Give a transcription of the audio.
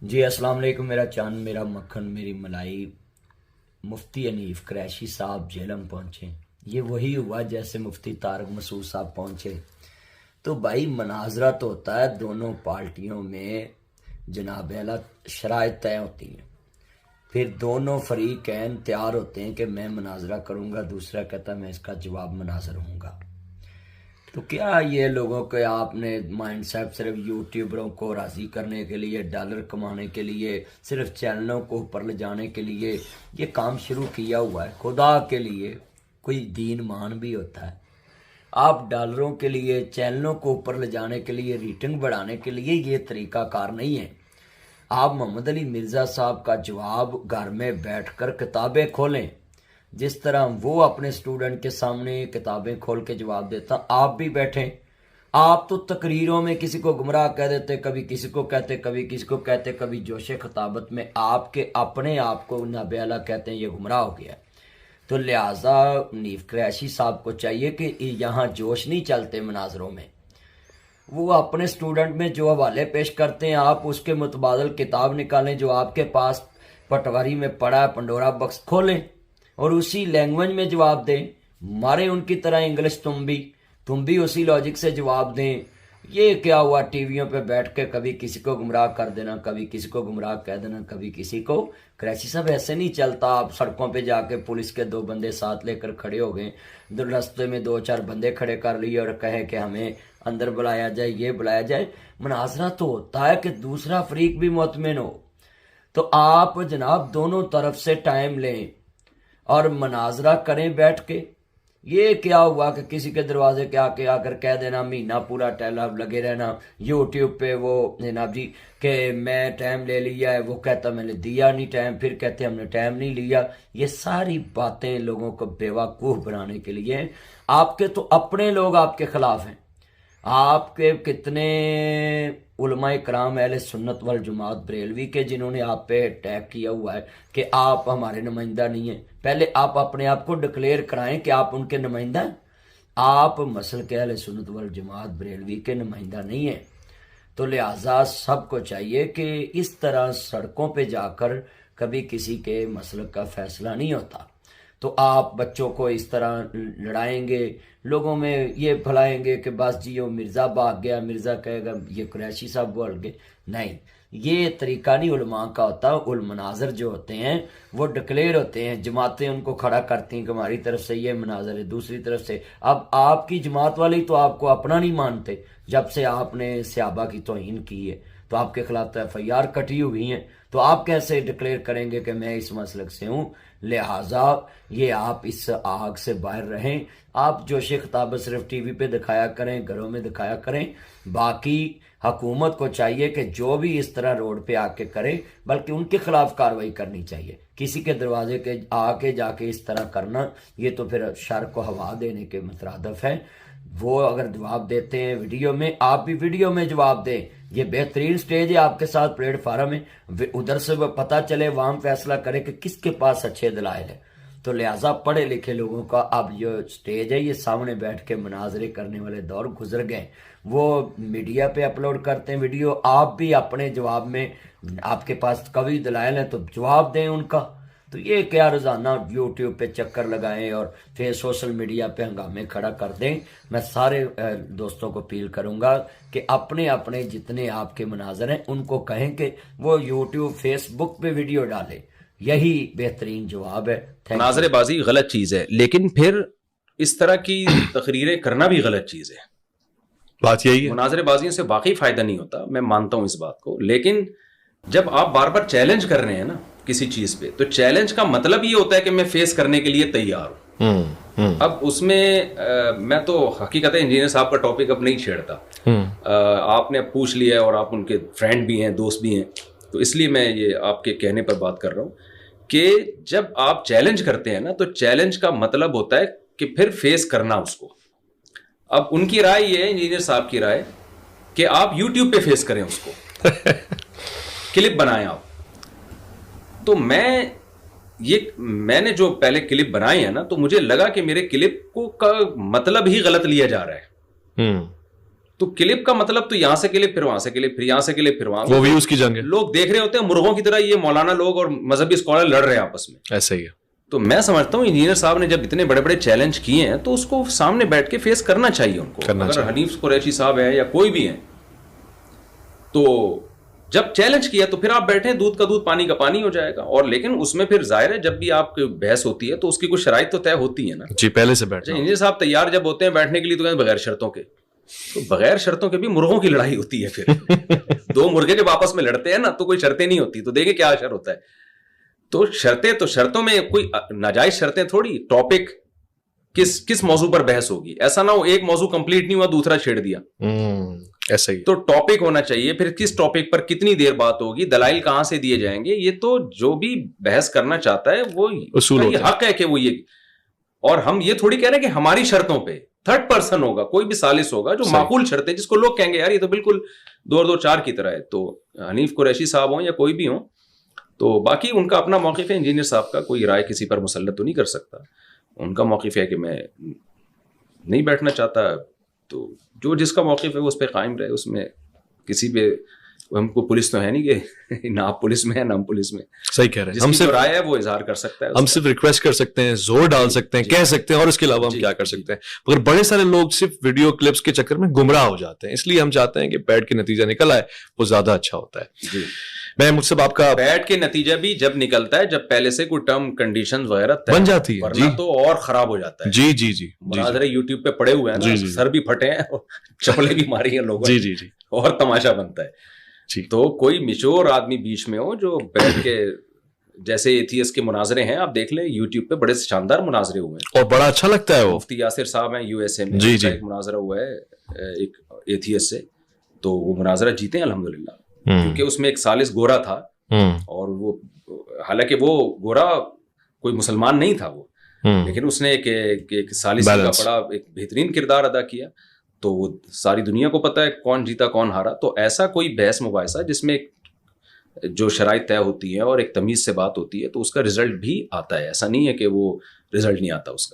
جی السلام علیکم. میرا چاند میرا مکھن میری ملائی. مفتی انیف قریشی صاحب جیلم پہنچے. یہ وہی ہوا جیسے مفتی طارق مسعود صاحب پہنچے. تو بھائی مناظرہ تو ہوتا ہے دونوں پارٹیوں میں، جناب اعلیٰ شرائط طے ہوتی ہیں، پھر دونوں فریقین تیار ہوتے ہیں کہ میں مناظرہ کروں گا، دوسرا کہتا ہے میں اس کا جواب مناظر ہوں گا. تو کیا یہ لوگوں کے آپ نے مائنڈ سیٹ صرف یوٹیوبروں کو راضی کرنے کے لیے، ڈالر کمانے کے لیے، صرف چینلوں کو اوپر لے جانے کے لیے یہ کام شروع کیا ہوا ہے؟ خدا کے لیے کوئی دین مان بھی ہوتا ہے. آپ ڈالروں کے لیے، چینلوں کو اوپر لے جانے کے لیے، ریٹنگ بڑھانے کے لیے یہ طریقہ کار نہیں ہے. آپ محمد علی مرزا صاحب کا جواب گھر میں بیٹھ کر کتابیں کھولیں، جس طرح وہ اپنے اسٹوڈنٹ کے سامنے کتابیں کھول کے جواب دیتا، آپ بھی بیٹھیں. آپ تو تقریروں میں کسی کو گمراہ کہہ دیتے، کبھی کسی کو کہتے، کبھی کسی کو کہتے، کبھی جوش خطابت میں آپ کے اپنے آپ کو نابے اعلیٰ کہتے ہیں، یہ گمراہ ہو گیا. تو لہٰذا نیف قریشی صاحب کو چاہیے کہ یہاں جوش نہیں چلتے مناظروں میں. وہ اپنے اسٹوڈنٹ میں جو حوالے پیش کرتے ہیں، آپ اس کے متبادل کتاب نکالیں جو آپ کے پاس پٹواری میں پڑا ہے، پنڈورا بکس کھولیں اور اسی لینگویج میں جواب دیں. مارے ان کی طرح انگلش تم بھی اسی لاجک سے جواب دیں. یہ کیا ہوا ٹی ویوں پہ بیٹھ کے کبھی کسی کو گمراہ کر دینا، کبھی کسی کو گمراہ کہہ دینا، کبھی کسی کو. قریشی صاحب ایسے نہیں چلتا. آپ سڑکوں پہ جا کے پولیس کے 2 بندے ساتھ لے کر کھڑے ہو گئے، رستے میں 2-4 بندے کھڑے کر لیے اور کہے کہ ہمیں اندر بلایا جائے، یہ بلایا جائے. مناظرہ تو ہوتا ہے کہ دوسرا فریق بھی مطمئن ہو. تو آپ جناب دونوں طرف سے ٹائم لیں اور مناظرہ کریں بیٹھ کے. یہ کیا ہوا کہ کسی کے دروازے کے آ کر کہہ دینا، مہینہ پورا ٹیلا لگے رہنا یوٹیوب پہ، وہ جناب جی کہ میں ٹائم لے لیا ہے، وہ کہتا میں نے دیا نہیں ٹائم، پھر کہتے ہم نے ٹائم نہیں لیا. یہ ساری باتیں لوگوں کو بیوقوف بنانے کے لیے. آپ کے تو اپنے لوگ آپ کے خلاف ہیں. آپ کے کتنے علماء کرام اہل سنت والجماعت بریلوی کے جنہوں نے آپ پہ اٹیک کیا ہوا ہے کہ آپ ہمارے نمائندہ نہیں ہیں. پہلے آپ اپنے آپ کو ڈکلیئر کرائیں کہ آپ ان کے نمائندہ ہیں. آپ مسلک اہل سنت والجماعت بریلوی کے نمائندہ نہیں ہیں. تو لہٰذا سب کو چاہیے کہ اس طرح سڑکوں پہ جا کر کبھی کسی کے مسلک کا فیصلہ نہیں ہوتا. تو آپ بچوں کو اس طرح لڑائیں گے، لوگوں میں یہ پھیلائیں گے کہ بس جی وہ مرزا بھاگ گیا، مرزا کہے گا یہ قریشی صاحب بول گئے. نہیں، یہ طریقہ نہیں علماء کا ہوتا. المناظر جو ہوتے ہیں وہ ڈکلیئر ہوتے ہیں، جماعتیں ان کو کھڑا کرتی ہیں کہ ہماری طرف سے یہ مناظر ہے، دوسری طرف سے. اب آپ کی جماعت والی تو آپ کو اپنا نہیں مانتے. جب سے آپ نے صحابہ کی توہین کی ہے تو آپ کے خلاف FIR کٹی ہوئی ہیں، تو آپ کیسے ڈکلیئر کریں گے کہ میں اس مسلک سے ہوں؟ لہٰذا یہ آپ اس آگ سے باہر رہیں. آپ جوش خطابت صرف ٹی وی پہ دکھایا کریں، گھروں میں دکھایا کریں. باقی حکومت کو چاہیے کہ جو بھی اس طرح روڈ پہ آ کے کرے، بلکہ ان کے خلاف کارروائی کرنی چاہیے. کسی کے دروازے کے آ کے جا کے اس طرح کرنا، یہ تو پھر شر کو ہوا دینے کے مترادف ہے. وہ اگر جواب دیتے ہیں ویڈیو میں، آپ بھی ویڈیو میں جواب دیں. یہ بہترین سٹیج ہے آپ کے ساتھ، پلیٹ فارم ہے. ادھر سے پتہ چلے، عوام فیصلہ کرے کہ کس کے پاس اچھے دلائل ہیں. تو لہٰذا پڑھے لکھے لوگوں کا اب یہ سٹیج ہے، یہ سامنے بیٹھ کے مناظرے کرنے والے دور گزر گئے. وہ میڈیا پہ اپلوڈ کرتے ہیں ویڈیو. آپ بھی اپنے جواب میں، آپ کے پاس قوی دلائل ہیں تو جواب دیں ان کا. تو یہ کیا روزانہ یوٹیوب پہ چکر لگائیں اور پھر سوشل میڈیا پہ ہنگامے کھڑا کر دیں. میں سارے دوستوں کو اپیل کروں گا کہ اپنے اپنے جتنے آپ کے مناظر ہیں ان کو کہیں کہ وہ یوٹیوب فیس بک پہ ویڈیو ڈالیں. یہی بہترین جواب ہے. مناظرے بازی غلط چیز ہے، لیکن پھر اس طرح کی تقریریں کرنا بھی غلط چیز ہے. بات یہی ہے، مناظرے بازیوں سے واقعی فائدہ نہیں ہوتا، میں مانتا ہوں اس بات کو. لیکن جب آپ بار بار چیلنج کر رہے ہیں نا کسی چیز پہ، تو چیلنج کا مطلب یہ ہوتا ہے کہ میں فیس کرنے کے لیے تیار ہوں. اب اس میں تو حقیقت انجینئر صاحب کا ٹاپک اب نہیں چھیڑتا. آپ نے پوچھ لیا ہے اور آپ ان کے فرینڈ بھی ہیں، دوست بھی ہیں، تو اس لیے میں یہ آپ کے کہنے پر بات کر رہا ہوں کہ جب آپ چیلنج کرتے ہیں نا، تو چیلنج کا مطلب ہوتا ہے کہ پھر فیس کرنا اس کو. اب ان کی رائے یہ ہے، انجینئر صاحب کی رائے، کہ آپ یوٹیوب پہ فیس کریں اس کو، کلپ بنائیں آپ. تو میں نے جو پہلے کلپ بنائے ہیں نا، تو مجھے لگا کہ میرے کلپ کو کا مطلب ہی غلط لیا جا رہا ہے. تو کلپ کا مطلب تو یہاں سے کلپ پھر وہاں سے کلپ پھر یہاں سے کلپ پھر وہاں, وہ ویوز کی جنگ ہے, لوگ دیکھ رہے ہوتے ہیں مرغوں کی طرح, یہ مولانا لوگ اور مذہبی اسکالر لڑ رہے ہیں آپس میں, ایسا ہی ہے. تو میں سمجھتا ہوں انجینئر صاحب نے جب اتنے بڑے بڑے چیلنج کیے ہیں تو اس کو سامنے بیٹھ کے فیس کرنا چاہیے ان کو. اگر حنیف قریشی صاحب ہیں یا کوئی بھی ہیں, تو جب چیلنج کیا تو پھر آپ بیٹھیں, دودھ کا دودھ پانی کا پانی ہو جائے گا. اور لیکن اس میں پھر ظاہر ہے جب بھی آپ کی بحث ہوتی ہے تو اس کی کچھ شرائط تو طے ہوتی ہے نا جی, پہلے سے بیٹھنا. انجینئر صاحب تیار جب ہوتے ہیں بیٹھنے کے لیے تو کہیں بغیر شرطوں کے, تو بغیر شرطوں کے بھی مرغوں کی لڑائی ہوتی ہے. پھر دو مرغے جب آپس میں لڑتے ہیں نا تو کوئی شرطیں نہیں ہوتی, تو دیکھیں کیا اثر ہوتا ہے. تو شرطیں تو شرطوں میں کوئی ناجائز شرطیں تھوڑی, ٹاپک کس موضوع پر بحث ہوگی, ایسا نہ ہو ایک موضوع کمپلیٹ نہیں ہوا دوسرا چھیڑ دیا, ایسا ہی. تو ٹاپک ہونا چاہیے, پھر کس ٹاپک پر کتنی دیر بات ہوگی, دلائل کہاں سے دیے جائیں گے, یہ تو جو بھی بحث کرنا چاہتا ہے وہ حق ہے کہ وہ یہ, اور ہم یہ تھوڑی کہہ رہے ہیں کہ ہماری شرطوں پہ تھرڈ پرسن ہوگا, کوئی بھی ثالث ہوگا جو معقول شرطیں جس کو لوگ کہیں گے یار یہ تو بالکل 2 اور 2 4 کی طرح ہے. تو حنیف قریشی صاحب ہوں یا کوئی بھی ہوں, تو باقی ان کا اپنا موقف ہے. انجینئر صاحب کا کوئی رائے کسی پر مسلط تو نہیں کر سکتا, ان کا موقف ہے کہ میں نہیں بیٹھنا چاہتا, تو جو جس کا موقف ہے وہ اس پہ قائم رہے, اس میں کسی پہ, ہم کو پولیس تو ہے نہیں کہ نہ آپ پولیس میں ہے نہ ہم پولیس میں. صحیح کہہ رہے ہیں, ہم صرف رائے ہے وہ اظہار کر سکتا ہے, ہم صرف ریکویسٹ کر سکتے ہیں, زور ڈال سکتے ہیں, کہہ سکتے ہیں, اور اس کے علاوہ ہم کیا کر سکتے ہیں. مگر بڑے سارے لوگ صرف ویڈیو کلپس کے چکر میں گمراہ ہو جاتے ہیں, اس لیے ہم چاہتے ہیں کہ بیٹھ کے نتیجہ نکل آئے, وہ زیادہ اچھا ہوتا ہے. میں مجھ سے آپ کا بیٹھ کے نتیجہ بھی جب نکلتا ہے جب پہلے سے کوئی ٹرم کنڈیشن وغیرہ بن جاتی ہے, ورنہ تو اور خراب ہو جاتا ہے. جی جی جی, مناظرے یوٹیوب پہ پڑے ہوئے ہیں, سر بھی پھٹے ہیں, چپلیں بھی ماری ہیں لوگوں نے, جی جی, اور تماشا بنتا ہے. تو کوئی میچور آدمی بیچ میں ہو جو بیٹھ کے, جیسے ایتھیسٹ کے مناظرے ہیں آپ دیکھ لیں یوٹیوب پہ, بڑے شاندار مناظرے ہوئے ہیں اور بڑا اچھا لگتا ہے. وہ مفتی یاسر صاحب ہیں USA میں, ایک مناظرہ ہوا ہے ایک ایتھیسٹ سے, تو وہ مناظرہ جیتے ہیں الحمدللہ, کیونکہ اس میں ایک ثالث گورا تھا, اور وہ حالانکہ وہ گورا کوئی مسلمان نہیں تھا وہ, لیکن اس نے ایک ثالث کا بڑا ایک بہترین کردار ادا کیا, تو وہ ساری دنیا کو پتا ہے کون جیتا کون ہارا. تو ایسا کوئی بحث مباحثہ جس میں جو شرائط طے ہوتی ہیں اور ایک تمیز سے بات ہوتی ہے, تو اس کا رزلٹ بھی آتا ہے. ایسا نہیں ہے کہ وہ رزلٹ نہیں آتا اس کا.